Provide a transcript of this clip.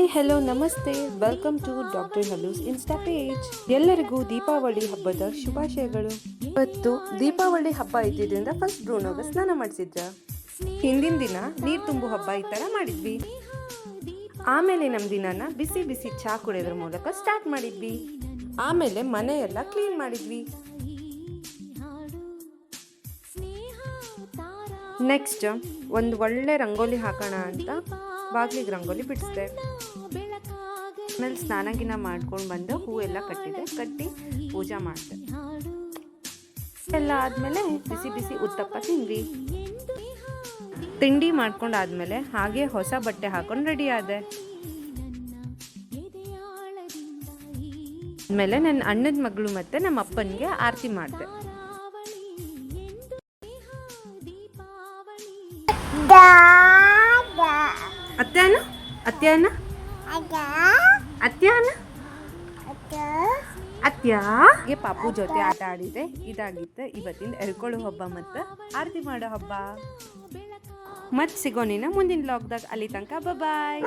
Hi hello ನಮಸ್ತೆ, welcome to doctor ಹಲೂಸ್ insta page. ಎಲ್ಲರಿಗೂ ದೀಪಾವಳಿ ಹಬ್ಬದ ಶುಭಾಶಯಗಳು. ಇವತ್ತು ದೀಪಾವಳಿ ಹಬ್ಬ ಇದ್ದಿದ್ದರಿಂದ ಫಸ್ಟ್ ಬ್ರೂನೋಗೆ ಸ್ನಾನ ಮಾಡಿಸಿದ್ರ. ಹಿಂದಿನ ದಿನ ನೀರು ತುಂಬು ಹಬ್ಬ ಈ ಥರ ಮಾಡಿದ್ವಿ. ಆಮೇಲೆ ನಮ್ಮ ದಿನನ ಬಿಸಿ ಬಿಸಿ ಚಹಾ ಕುಡಿಯೋದ್ರ ಮೂಲಕ ಸ್ಟಾರ್ಟ್ ಮಾಡಿದ್ವಿ. ಆಮೇಲೆ ಮನೆಯೆಲ್ಲ ಕ್ಲೀನ್ ಮಾಡಿದ್ವಿ. ನೆಕ್ಸ್ಟ್ ಒಂದು ಒಳ್ಳೆ ರಂಗೋಲಿ ಹಾಕೋಣ ಅಂತ ಬಾಗಿಲಿಗೆ ರಂಗೋಲಿ ಬಿಡಿಸಿದೆ. ಆಮೇಲೆ ಸ್ನಾನಗಿನ ಮಾಡ್ಕೊಂಡು ಬಂದು ಹೂವೆಲ್ಲ ಕಟ್ಟಿ ಪೂಜೆ ಮಾಡಿದೆ. ಎಲ್ಲ ಆದಮೇಲೆ ಬಿಸಿ ಬಿಸಿ ಉತ್ತಪ್ಪ ತಿಂದ್ವಿ. ತಿಂಡಿ ಮಾಡ್ಕೊಂಡಾದ್ಮೇಲೆ ಹಾಗೆ ಹೊಸ ಬಟ್ಟೆ ಹಾಕೊಂಡು ರೆಡಿ ಆದೆ. ಆಮೇಲೆ ನನ್ನ ಅಣ್ಣನ ಮಗಳು ಮತ್ತು ನಮ್ಮ ಅಪ್ಪನಿಗೆ ಆರತಿ ಮಾಡಿದೆ. ಅತ್ಯಾಗೆ ಪಾಪು ಜೊತೆ ಆಟ ಆಡಿದೆ. ಇದಾಗಿತ್ತು ಇವತ್ತಿನ ಎಳ್ಕೊಳ್ಳೋ ಹಬ್ಬ ಮತ್ತು ಆರತಿ ಮಾಡೋ ಹಬ್ಬ. ಮತ್ತೆ ಸಿಗೋಣಿನ ಮುಂದಿನ ವ್ಲಾಗ್ದಾಗ. ಅಲ್ಲಿ ತನಕ ಬಾಯ್.